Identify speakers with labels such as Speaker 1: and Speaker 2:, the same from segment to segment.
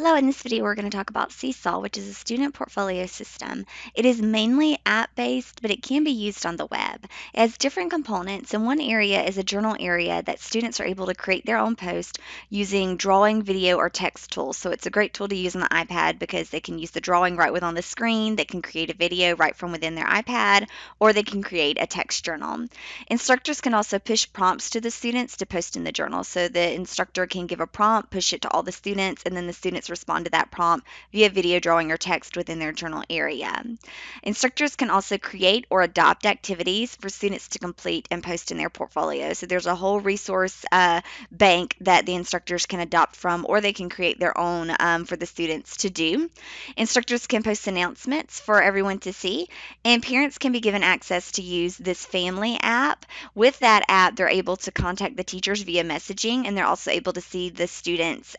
Speaker 1: Hello, in this video we're going to talk about SeeSaw, which is a student portfolio system. It is mainly app-based, but it can be used on the web. It has different components, and one area is a journal area that students are able to create their own post using drawing, video, or text tools. So it's a great tool to use on the iPad because they can use the drawing right within on the screen, they can create a video right from within their iPad, or they can create a text journal. Instructors can also push prompts to the students to post in the journal. So the instructor can give a prompt, push it to all the students, and then the students respond to that prompt via video, drawing, or text within their journal area. Instructors can also create or adopt activities for students to complete and post in their portfolio. So there's a whole resource bank that the instructors can adopt from, or they can create their own for the students to do. Instructors can post announcements for everyone to see, and parents can be given access to use this family app. With that app, they're able to contact the teachers via messaging, and they're also able to see the students'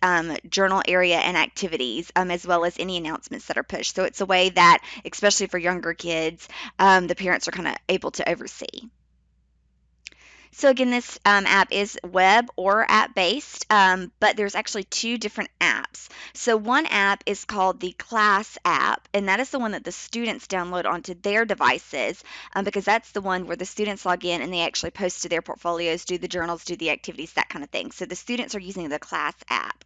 Speaker 1: journal area and activities, as well as any announcements that are pushed. So it's a way that, especially for younger kids, the parents are kind of able to oversee. So again, this app is web or app-based, but there's actually two different apps. So one app is called the Class app, and that is the one that the students download onto their devices, because that's the one where the students log in and they actually post to their portfolios, do the journals, do the activities, that kind of thing. So the students are using the Class app.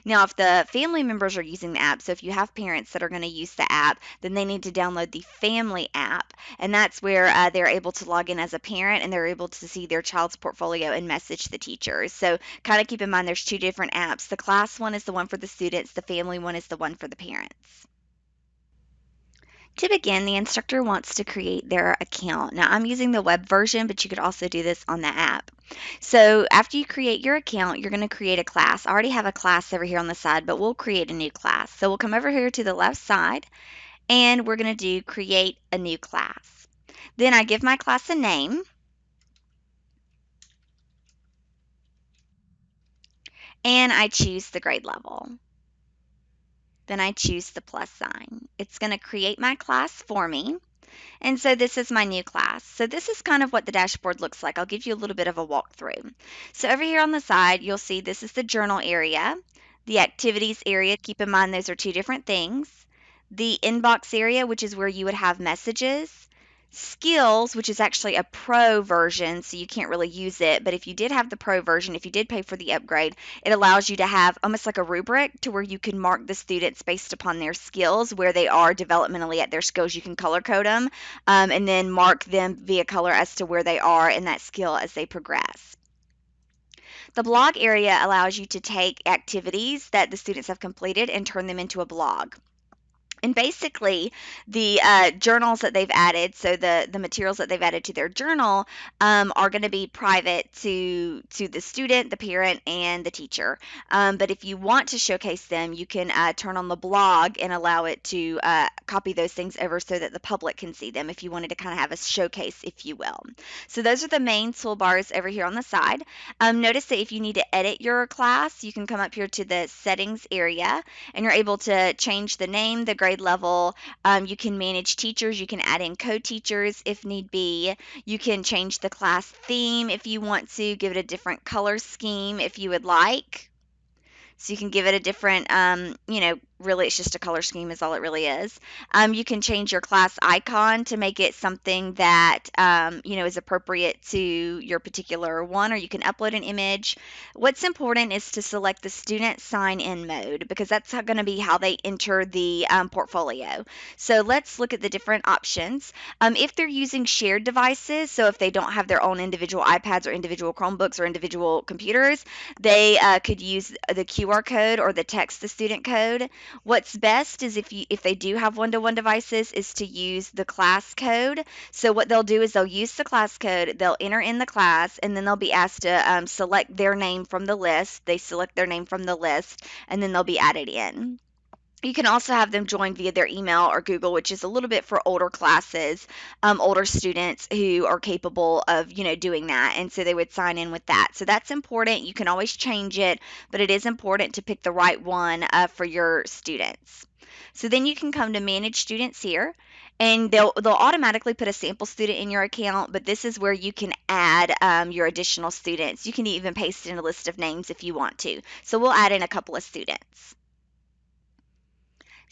Speaker 1: Now, if the family members are using the app, so if you have parents that are going to use the app, then they need to download the Family app, and that's where they're able to log in as a parent and they're able to see their child's portfolio and message the teachers. So kind of keep in mind there's two different apps. The Class one is the one for the students, the Family one is the one for the parents. To begin, the instructor wants to create their account. Now, I'm using the web version, but you could also do this on the app. So after you create your account, you're going to create a class. I already have a class over here on the side, but we'll create a new class. So we'll come over here to the left side, and we're going to do create a new class. Then I give my class a name, and I choose the grade level. Then I choose the plus sign. It's going to create my class for me. And so this is my new class. So this is kind of what the dashboard looks like. I'll give you a little bit of a walkthrough. So over here on the side, you'll see this is the journal area, the activities area. Keep in mind those are two different things. The inbox area, which is where you would have messages. Skills, which is actually a pro version, so you can't really use it. But if you did have the pro version, if you did pay for the upgrade, it allows you to have almost like a rubric to where you can mark the students based upon their skills, where they are developmentally at their skills. You can color code them and then mark them via color as to where they are in that skill as they progress. The blog area allows you to take activities that the students have completed and turn them into a blog. And basically, the journals that they've added, so the materials that they've added to their journal, are going to be private to the student, the parent, and the teacher. But if you want to showcase them, you can turn on the blog and allow it to copy those things over so that the public can see them if you wanted to kind of have a showcase, if you will. So those are the main toolbars over here on the side. Notice that if you need to edit your class, you can come up here to the settings area, and you're able to change the name, the grade level. You can manage teachers. You can add in co-teachers if need be. You can change the class theme if you want to, give it a different color scheme if you would like. So you can give it a different, really it's just a color scheme is all it really is. You can change your class icon to make it something that, is appropriate to your particular one, or you can upload an image. What's important is to select the student sign-in mode, because that's going to be how they enter the portfolio. So let's look at the different options. If they're using shared devices, so if they don't have their own individual iPads or individual Chromebooks or individual computers, they could use the QR code or the text the student code. What's best is if they do have one-to-one devices, is to use the class code. So what they'll do is they'll use the class code, they'll enter in the class, and then they'll be asked to select their name from the list. They select their name from the list, and then they'll be added in. You can also have them join via their email or Google, which is a little bit for older classes, older students who are capable of, doing that. And so they would sign in with that. So that's important. You can always change it, but it is important to pick the right one for your students. So then you can come to Manage Students here, and they'll automatically put a sample student in your account, but this is where you can add your additional students. You can even paste in a list of names if you want to. So we'll add in a couple of students.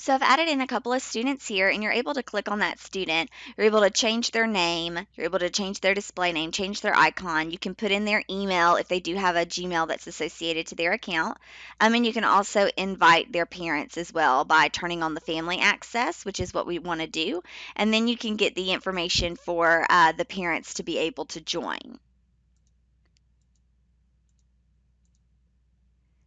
Speaker 1: So I've added in a couple of students here, and you're able to click on that student. You're able to change their name. You're able to change their display name, change their icon. You can put in their email if they do have a Gmail that's associated to their account. And you can also invite their parents as well by turning on the family access, which is what we want to do. And then you can get the information for the parents to be able to join.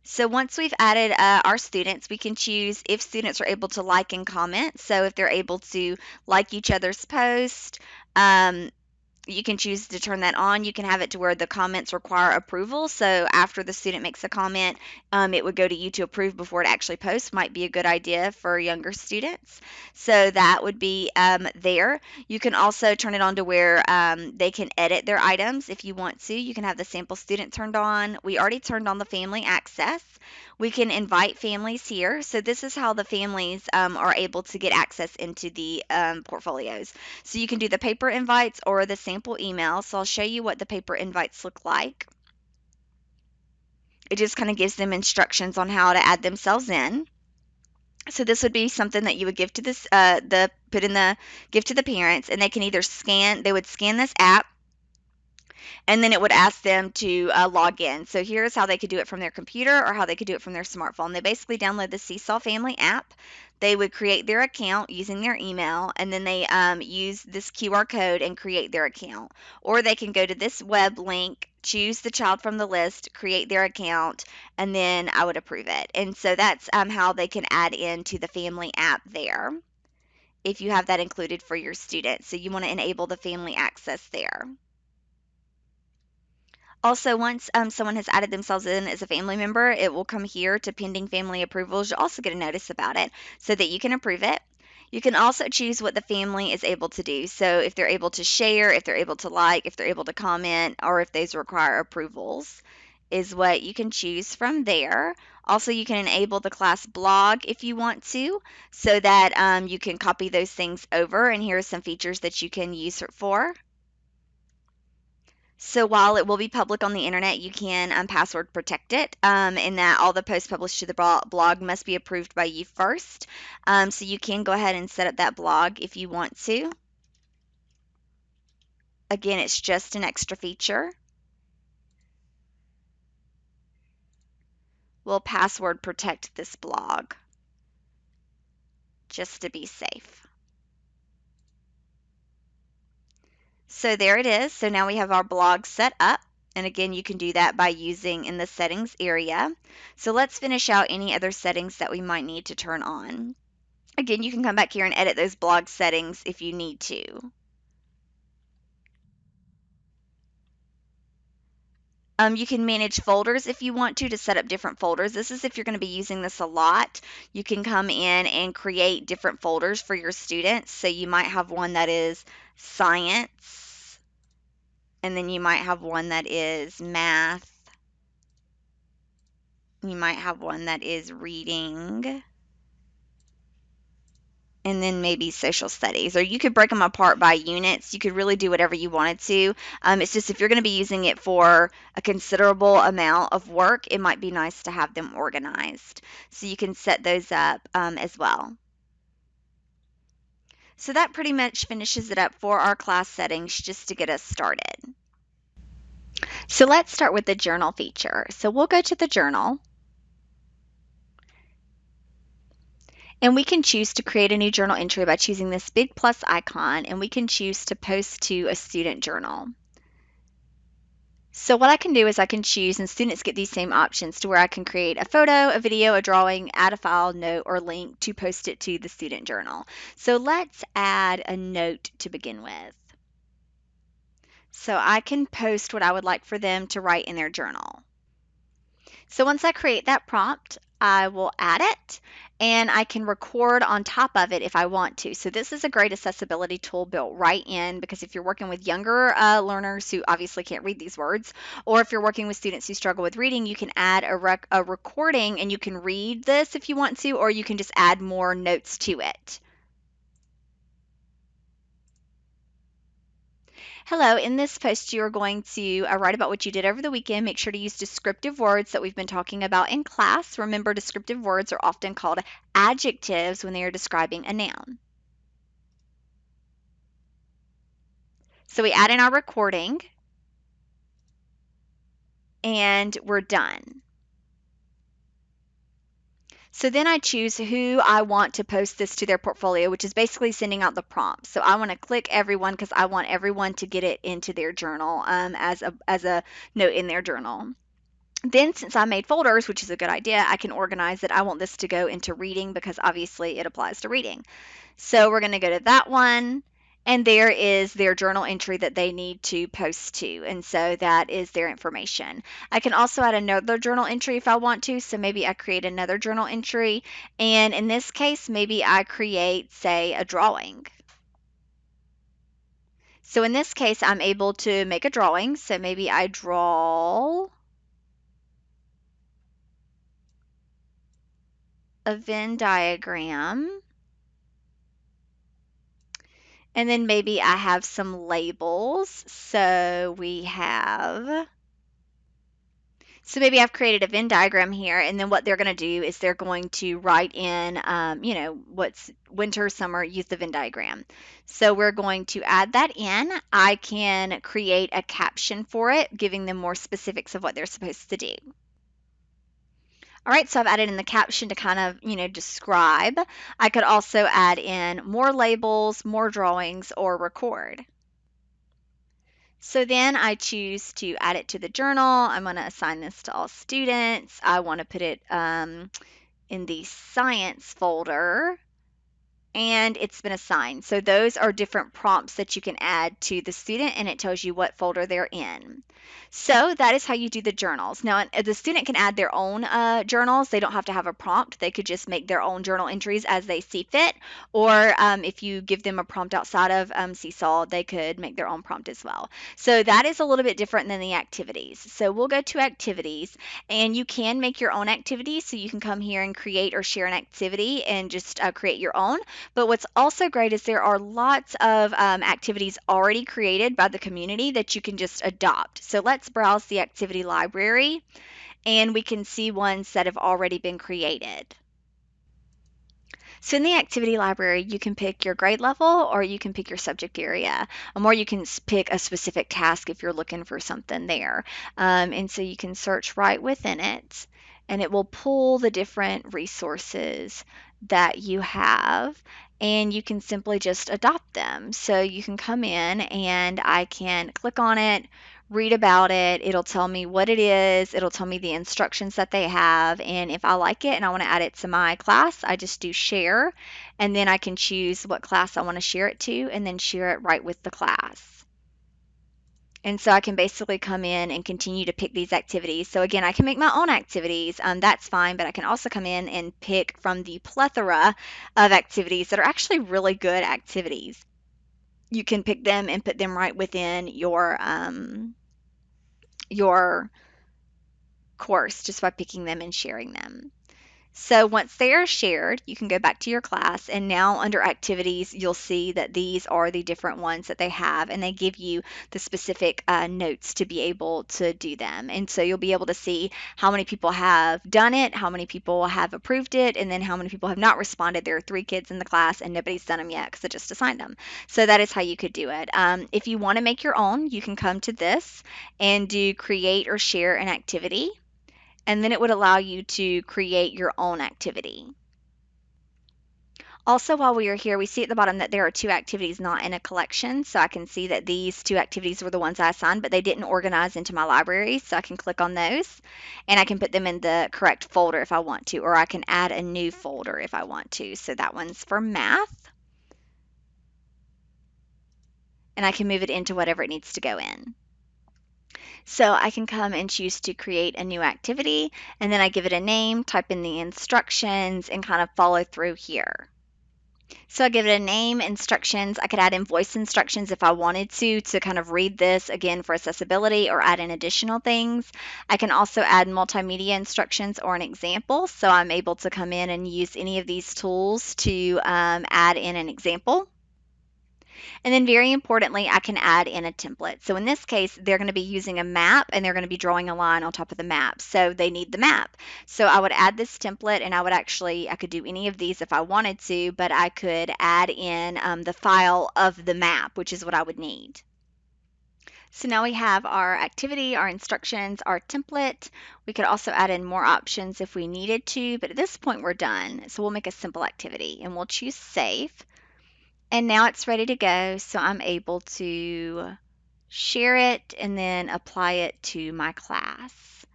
Speaker 1: So once we've added our students, we can choose if students are able to like and comment. So if they're able to like each other's post, um, you can choose to turn that on. You can have it to where the comments require approval. So after the student makes a comment, it would go to you to approve before it actually posts. Might be a good idea for younger students. So that would be there. You can also turn it on to where they can edit their items if you want to. You can have the sample student turned on. We already turned on the family access. We can invite families here. So this is how the families are able to get access into the portfolios. So you can do the paper invites or the sample email. So I'll show you what the paper invites look like. It just kind of gives them instructions on how to add themselves in. So this would be something that you would give to this, give to the parents, and they can either they would scan this app, and then it would ask them to log in. So here's how they could do it from their computer or how they could do it from their smartphone. They basically download the SeeSaw Family app. They would create their account using their email, and then they use this QR code and create their account. Or they can go to this web link, choose the child from the list, create their account, and then I would approve it. And so that's how they can add into the family app there if you have that included for your students. So you want to enable the family access there. Also, once someone has added themselves in as a family member, it will come here to pending family approvals. You'll also get a notice about it so that you can approve it. You can also choose what the family is able to do. So if they're able to share, if they're able to like, if they're able to comment, or if these require approvals is what you can choose from there. Also, you can enable the class blog if you want to, so that you can copy those things over. And here are some features that you can use it for. So while it will be public on the internet, you can password protect it, in that all the posts published to the blog must be approved by you first. So you can go ahead and set up that blog if you want to. Again, it's just an extra feature. We'll password protect this blog just to be safe. So there it is. So now we have our blog set up. And again, you can do that by using in the settings area. So let's finish out any other settings that we might need to turn on. Again, you can come back here and edit those blog settings if you need to. You can manage folders if you want to set up different folders. This is if you're going to be using this a lot. You can come in and create different folders for your students. So you might have one that is science, and then you might have one that is math. You might have one that is reading, and then maybe social studies. Or you could break them apart by units. You could really do whatever you wanted to. It's just if you're going to be using it for a considerable amount of work, it might be nice to have them organized. So you can set those up as well. So that pretty much finishes it up for our class settings just to get us started. So let's start with the journal feature. So we'll go to the journal. And we can choose to create a new journal entry by choosing this big plus icon, and we can choose to post to a student journal. So what I can do is I can choose, and students get these same options, to where I can create a photo, a video, a drawing, add a file, note, or link to post it to the student journal. So let's add a note to begin with. So I can post what I would like for them to write in their journal. So once I create that prompt, I will add it, and I can record on top of it if I want to. So this is a great accessibility tool built right in, because if you're working with younger learners who obviously can't read these words, or if you're working with students who struggle with reading, you can add a recording and you can read this if you want to, or you can just add more notes to it. Hello, in this post, you are going to write about what you did over the weekend. Make sure to use descriptive words that we've been talking about in class. Remember, descriptive words are often called adjectives when they are describing a noun. So we add in our recording, and we're done. So then I choose who I want to post this to their portfolio, which is basically sending out the prompt. So I want to click everyone because I want everyone to get it into their journal as a note in their journal. Then, since I made folders, which is a good idea, I can organize it. I want this to go into reading because obviously it applies to reading. So we're going to go to that one, and there is their journal entry that they need to post to. And so that is their information. I can also add another journal entry if I want to. So maybe I create another journal entry. And in this case, maybe I create, say, a drawing. So in this case, I'm able to make a drawing. So maybe I draw a Venn diagram. And then maybe I have some labels. So maybe I've created a Venn diagram here, and then what they're going to do is they're going to write in, what's winter, summer, use the Venn diagram. So we're going to add that in. I can create a caption for it, giving them more specifics of what they're supposed to do. All right, so I've added in the caption to kind of, describe. I could also add in more labels, more drawings, or record. So then I choose to add it to the journal. I'm going to assign this to all students. I want to put it in the science folder, and it's been assigned. So those are different prompts that you can add to the student, and it tells you what folder they're in. So that is how you do the journals. Now, the student can add their own journals. They don't have to have a prompt. They could just make their own journal entries as they see fit. Or if you give them a prompt outside of SeeSaw, they could make their own prompt as well. So that is a little bit different than the activities. So we'll go to activities, and you can make your own activities. So you can come here and create or share an activity and just create your own. But what's also great is there are lots of activities already created by the community that you can just adopt. So let's browse the activity library, and we can see ones that have already been created. So in the activity library, you can pick your grade level, or you can pick your subject area, or you can pick a specific task if you're looking for something there. And so you can search right within it, and it will pull the different resources that you have, and you can simply just adopt them. So you can come in, and I can click on it, read about it. It'll tell me what it is. It'll tell me the instructions that they have. And if I like it and I want to add it to my class, I just do share. And then I can choose what class I want to share it to, and then share it right with the class. And so I can basically come in and continue to pick these activities. So again, I can make my own activities. That's fine, but I can also come in and pick from the plethora of activities that are actually really good activities. You can pick them and put them right within your course just by picking them and sharing them. So once they are shared, you can go back to your class, and now under activities, you'll see that these are the different ones that they have, and they give you the specific notes to be able to do them. And so you'll be able to see how many people have done it, how many people have approved it, and then how many people have not responded. There are 3 kids in the class, and nobody's done them yet because I just assigned them. So that is how you could do it. If you want to make your own, you can come to this and do create or share an activity, and then it would allow you to create your own activity. Also, while we are here, we see at the bottom that there are 2 activities not in a collection. So I can see that these 2 activities were the ones I assigned, but they didn't organize into my library. So I can click on those, and I can put them in the correct folder if I want to, or I can add a new folder if I want to. So that one's for math, and I can move it into whatever it needs to go in. So I can come and choose to create a new activity, and then I give it a name, type in the instructions, and kind of follow through here. So I give it a name, instructions. I could add in voice instructions if I wanted to kind of read this again for accessibility, or add in additional things. I can also add multimedia instructions or an example. So I'm able to come in and use any of these tools to add in an example. And then very importantly, I can add in a template. So in this case, they're going to be using a map and they're going to be drawing a line on top of the map. So they need the map. So I would add this template and I could do any of these if I wanted to, but I could add in the file of the map, which is what I would need. So now we have our activity, our instructions, our template. We could also add in more options if we needed to, but at this point we're done. So we'll make a simple activity and we'll choose save. And now it's ready to go, so I'm able to share it and then apply it to my class.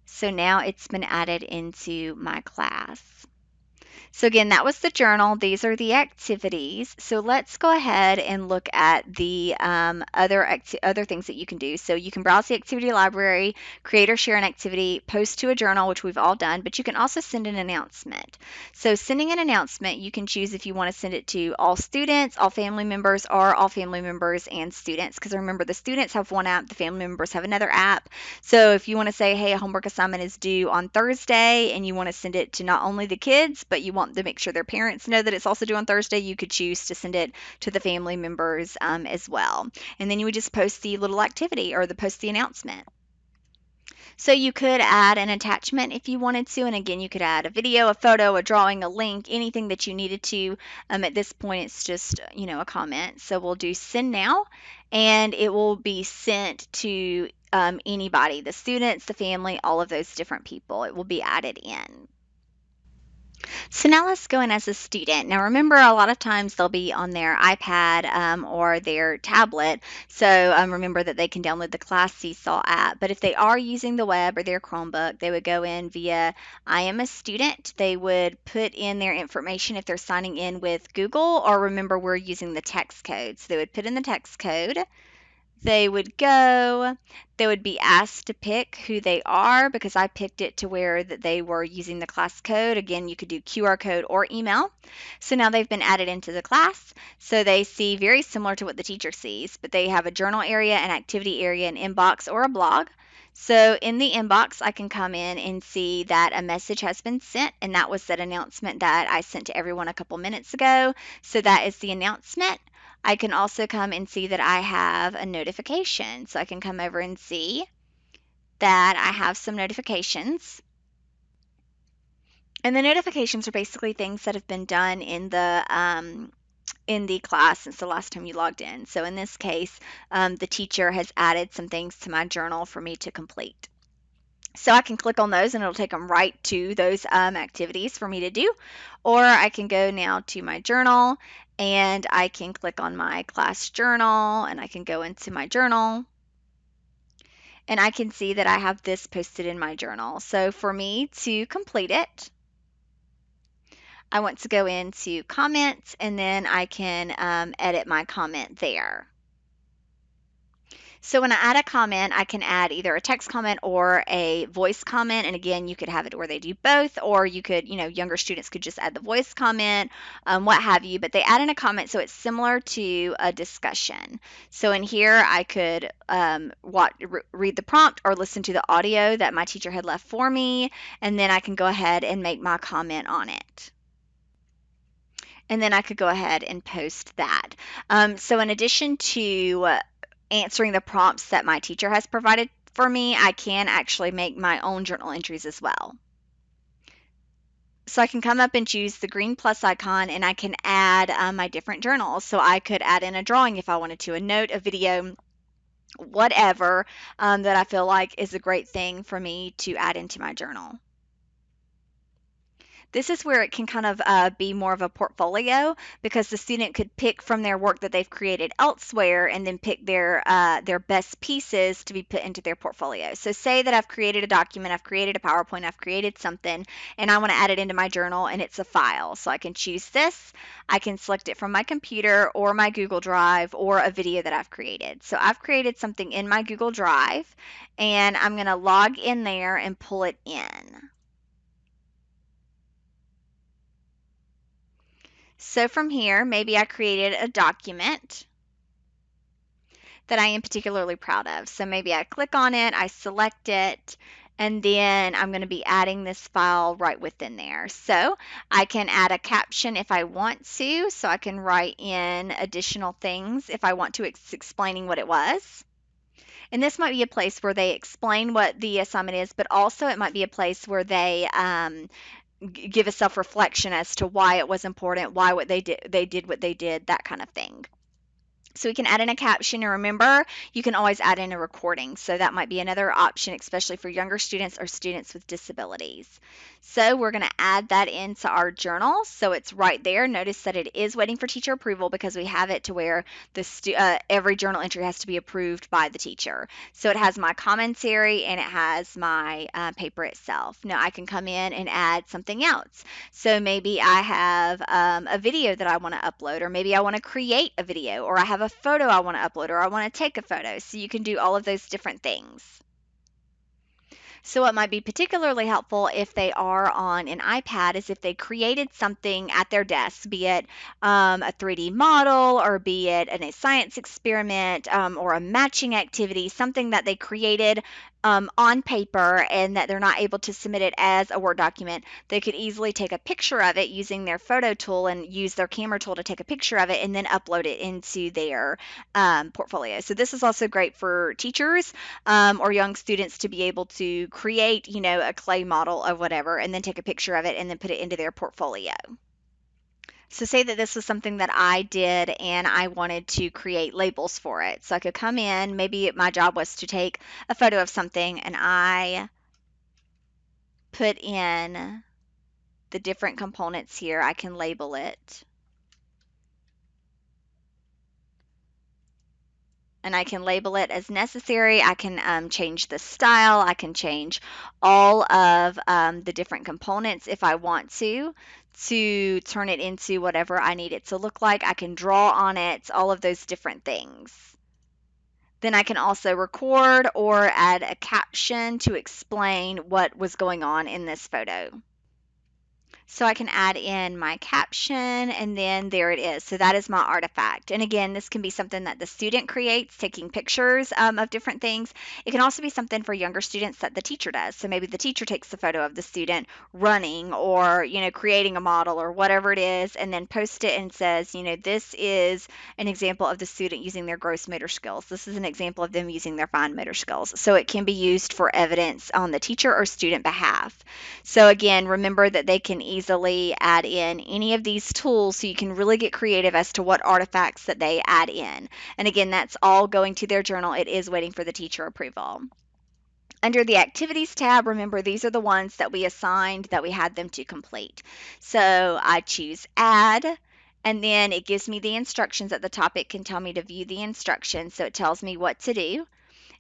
Speaker 1: So now it's been added into my class. So again, that was the journal. These are the activities. So let's go ahead and look at the other things that you can do. So you can browse the activity library, create or share an activity, post to a journal, which we've all done, but you can also send an announcement. So sending an announcement, you can choose if you want to send it to all students, all family members, or all family members and students. Because remember, the students have one app, the family members have another app. So if you want to say, hey, a homework assignment is due on Thursday, and you want to send it to not only the kids, but you want to make sure their parents know that it's also due on Thursday, you could choose to send it to the family members as well. And then you would just post the little activity or post the announcement. So you could add an attachment if you wanted to, and again, you could add a video, a photo, a drawing, a link, anything that you needed to. At this point, it's just, a comment. So we'll do send now, and it will be sent to anybody, the students, the family, all of those different people. It will be added in. So now let's go in as a student. Now remember, a lot of times they'll be on their iPad or their tablet. So remember that they can download the Class SeeSaw app. But if they are using the web or their Chromebook, they would go in via I am a student. They would put in their information if they're signing in with Google, or remember we're using the text code. So they would put in the text code. They would go, they would be asked to pick who they are because I picked it to where that they were using the class code. Again, you could do QR code or email. So now they've been added into the class. So they see very similar to what the teacher sees, but they have a journal area, an activity area, an inbox, or a blog. So in the inbox, I can come in and see that a message has been sent, and that was that announcement that I sent to everyone a couple minutes ago. So that is the announcement. I can also come and see that I have a notification. So I can come over and see that I have some notifications. And the notifications are basically things that have been done in the class since the last time you logged in. So in this case, the teacher has added some things to my journal for me to complete. So I can click on those and it'll take them right to those activities for me to do. Or I can go now to my journal and I can click on my class journal and I can go into my journal and I can see that I have this posted in my journal. So for me to complete it, I want to go into comments and then I can edit my comment there. So when I add a comment, I can add either a text comment or a voice comment. And again, you could have it where they do both, or you could, younger students could just add the voice comment, what have you. But they add in a comment, so it's similar to a discussion. So in here, I could read the prompt or listen to the audio that my teacher had left for me, and then I can go ahead and make my comment on it. And then I could go ahead and post that. So in addition to answering the prompts that my teacher has provided for me, I can actually make my own journal entries as well. So I can come up and choose the green plus icon and I can add my different journals. So I could add in a drawing if I wanted to, a note, a video, whatever that I feel like is a great thing for me to add into my journal. This is where it can kind of be more of a portfolio because the student could pick from their work that they've created elsewhere and then pick their best pieces to be put into their portfolio. So say that I've created a document, I've created a PowerPoint, I've created something, and I want to add it into my journal and it's a file. So I can choose this. I can select it from my computer or my Google Drive or a video that I've created. So I've created something in my Google Drive and I'm going to log in there and pull it in. So from here, maybe I created a document that I am particularly proud of. So maybe I click on it, I select it, And then I'm going to be adding this file right within there. So I can add a caption if I want to, so I can write in additional things if I want to explaining what it was. And this might be a place where they explain what the assignment is, but also it might be a place where they give a self-reflection as to why it was important, why what they did what they did, that kind of thing. So we can add in a caption, and remember, you can always add in a recording. So that might be another option, especially for younger students or students with disabilities. So we're going to add that into our journal. So it's right there. Notice that it is waiting for teacher approval because we have it to where every journal entry has to be approved by the teacher. So it has my commentary and it has my paper itself. Now I can come in and add something else. So maybe I have a video that I want to upload, or maybe I want to create a video, or I have a photo I want to upload, or I want to take a photo. So you can do all of those different things. So what might be particularly helpful if they are on an iPad is if they created something at their desk, be it a 3D model, or be it a science experiment, or a matching activity, something that they created on paper and that they're not able to submit it as a Word document. They could easily take a picture of it using their photo tool and use their camera tool to take a picture of it and then upload it into their portfolio. So this is also great for teachers or young students to be able to create, a clay model of whatever and then take a picture of it and then put it into their portfolio. So say that this was something that I did and I wanted to create labels for it. So I could come in, maybe my job was to take a photo of something and I put in the different components here. I can label it. And I can label it as necessary. I can change the style. I can change all of the different components if I want to turn it into whatever I need it to look like. I can draw on it, all of those different things. Then I can also record or add a caption to explain what was going on in this photo. So I can add in my caption, and then there it is. So that is my artifact. And again, this can be something that the student creates, taking pictures of different things. It can also be something for younger students that the teacher does. So maybe the teacher takes the photo of the student running or, creating a model or whatever it is, and then post it and says, this is an example of the student using their gross motor skills. This is an example of them using their fine motor skills. So it can be used for evidence on the teacher or student behalf. So again, remember that they can easily add in any of these tools, so you can really get creative as to what artifacts that they add in. And again, that's all going to their journal. It is waiting for the teacher approval. Under the activities tab, remember these are the ones that we assigned that we had them to complete. So I choose add, and then it gives me the instructions at the top. It can tell me to view the instructions, so it tells me what to do.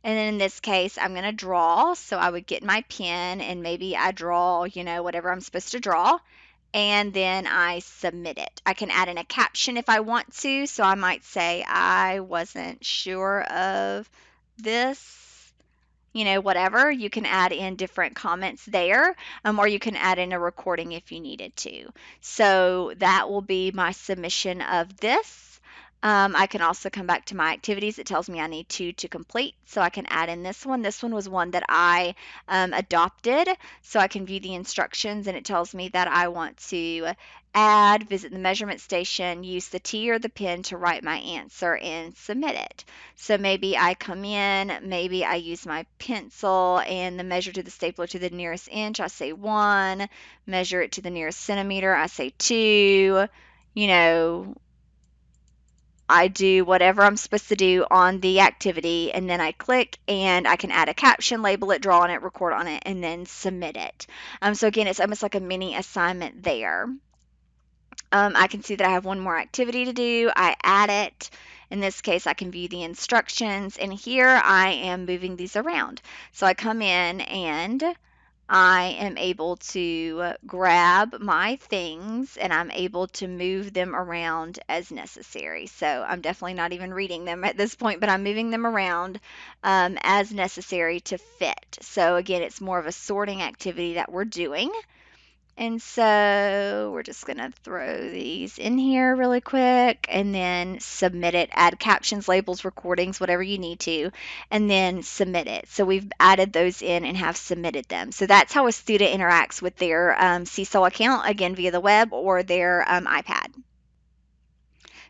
Speaker 1: And then in this case, I'm going to draw. So I would get my pen and maybe I draw, whatever I'm supposed to draw. And then I submit it. I can add in a caption if I want to. So I might say, I wasn't sure of this. Whatever. You can add in different comments there, or you can add in a recording if you needed to. So that will be my submission of this. I can also come back to my activities. It tells me I need two to complete, so I can add in this one. This one was one that I adopted, so I can view the instructions, and it tells me that I want to add, visit the measurement station, use the T or the pen to write my answer, and submit it. So maybe I come in, maybe I use my pencil and the measure to the stapler to the nearest inch, I say 1, measure it to the nearest centimeter, I say 2, I do whatever I'm supposed to do on the activity, and then I click and I can add a caption, label it, draw on it, record on it, and then submit it. So again, it's almost like a mini assignment there. I can see that I have one more activity to do. I add it. In this case, I can view the instructions, and here I am moving these around. So I come in and I am able to grab my things and I'm able to move them around as necessary. So I'm definitely not even reading them at this point, but I'm moving them around as necessary to fit. So again, it's more of a sorting activity that we're doing. And so we're just going to throw these in here really quick and then submit it. Add captions, labels, recordings, whatever you need to, and then submit it. So we've added those in and have submitted them. So that's how a student interacts with their SeeSaw account, again, via the web or their iPad.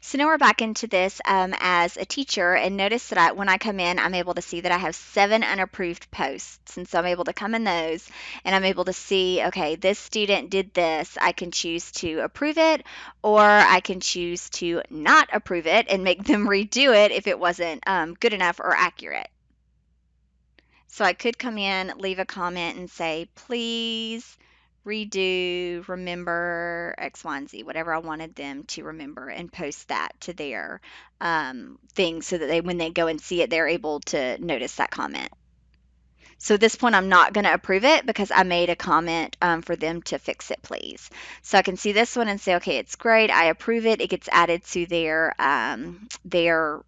Speaker 1: So now we're back into this as a teacher, and notice that when I come in, I'm able to see that I have 7 unapproved posts. And so I'm able to come in those and I'm able to see, okay, this student did this. I can choose to approve it, or I can choose to not approve it and make them redo it if it wasn't good enough or accurate. So I could come in, leave a comment and say, please redo, remember X, Y, and Z, whatever I wanted them to remember, and post that to their thing so that when they go and see it, they're able to notice that comment. So at this point, I'm not going to approve it because I made a comment for them to fix it, please. So I can see this one and say, okay, it's great. I approve it. It gets added to their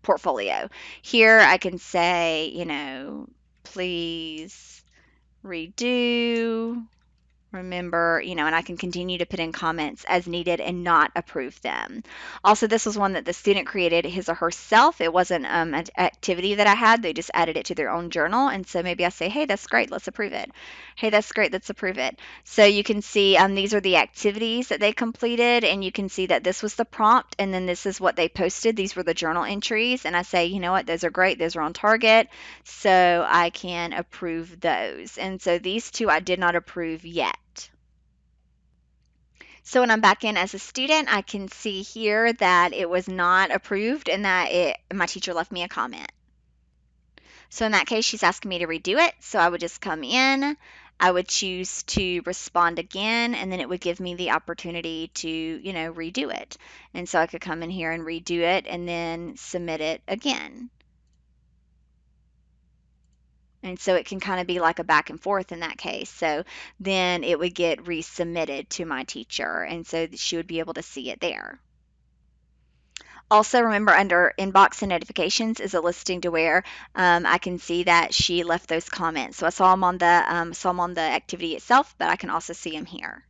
Speaker 1: portfolio. Here I can say, please redo, remember, and I can continue to put in comments as needed and not approve them. Also, this was one that the student created his or herself. It wasn't an activity that I had. They just added it to their own journal. And so maybe I say, hey, that's great, let's approve it. Hey, that's great, let's approve it. So you can see these are the activities that they completed, and you can see that this was the prompt, and then this is what they posted. These were the journal entries, and I say, you know what, those are great, those are on target, so I can approve those. And so these two I did not approve yet. So when I'm back in as a student, I can see here that it was not approved and that my teacher left me a comment. So in that case, she's asking me to redo it. So I would just come in, I would choose to respond again, and then it would give me the opportunity to, redo it. And so I could come in here and redo it and then submit it again. And so it can kind of be like a back and forth in that case. So then it would get resubmitted to my teacher, and so she would be able to see it there. Also, remember under inbox and notifications is a listing to where I can see that she left those comments. So I saw them on the activity itself, but I can also see them here.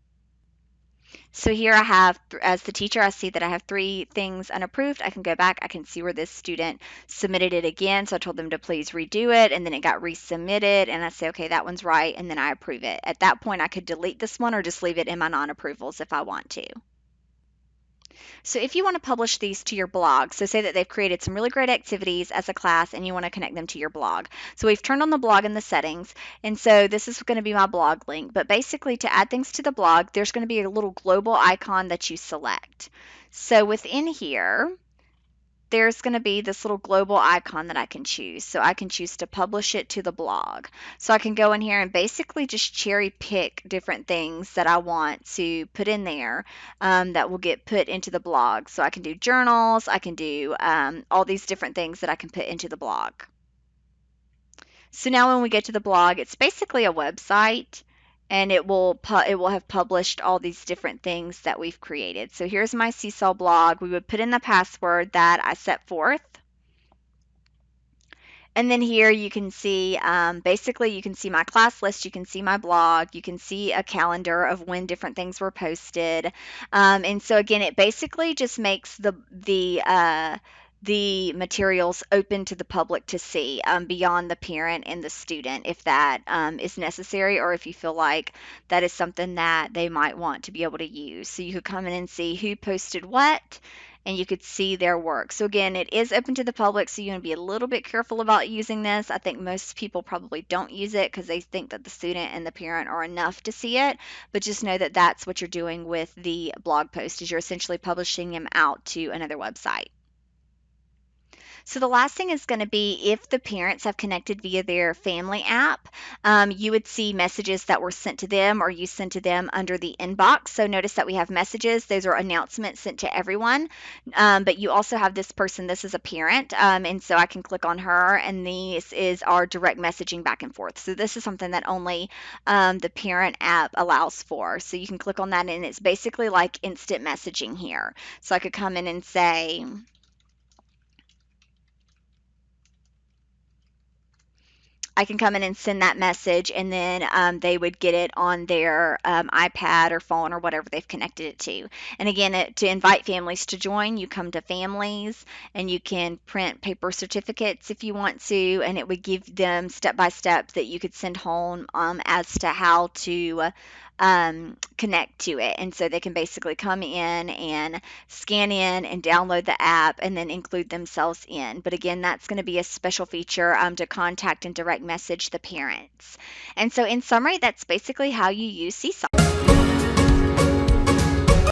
Speaker 1: So here I have, as the teacher, I see that I have 3 things unapproved. I can go back. I can see where this student submitted it again. So I told them to please redo it, and then it got resubmitted. And I say, okay, that one's right, and then I approve it. At that point, I could delete this one or just leave it in my non-approvals if I want to. So if you want to publish these to your blog, so say that they've created some really great activities as a class and you want to connect them to your blog. So we've turned on the blog in the settings, and so this is going to be my blog link. But basically, to add things to the blog, there's going to be a little global icon that you select. So within here, there's going to be this little global icon that I can choose. So I can choose to publish it to the blog. So I can go in here and basically just cherry pick different things that I want to put in there that will get put into the blog. So I can do journals, I can do all these different things that I can put into the blog. So now when we get to the blog, it's basically a website, and it will have published all these different things that we've created. So here's my SeeSaw blog. We would put in the password that I set forth. And then here you can see, basically you can see my class list, you can see my blog, you can see a calendar of when different things were posted. And so again, it basically just makes the materials open to the public to see beyond the parent and the student, if that is necessary, or if you feel like that is something that they might want to be able to use. So you could come in and see who posted what, and you could see their work. So again, it is open to the public, so you want to be a little bit careful about using this. I think most people probably don't use it because they think that the student and the parent are enough to see it, but just know that that's what you're doing with the blog post, is you're essentially publishing them out to another website. So the last thing is going to be if the parents have connected via their family app, you would see messages that were sent to them or you sent to them under the inbox. So notice that we have messages. Those are announcements sent to everyone. But you also have this person. This is a parent. And so I can click on her, and this is our direct messaging back and forth. So this is something that only the parent app allows for. So you can click on that, and it's basically like instant messaging here. So I could come in and say, I can come in and send that message, and then they would get it on their iPad or phone or whatever they've connected it to. And again, to invite families to join, you come to families and you can print paper certificates if you want to, and it would give them step by step that you could send home as to how to connect to it. And so they can basically come in and scan in and download the app and then include themselves in. But again, that's going to be a special feature to contact and direct message the parents. And so, in summary, that's basically how you use SeeSaw.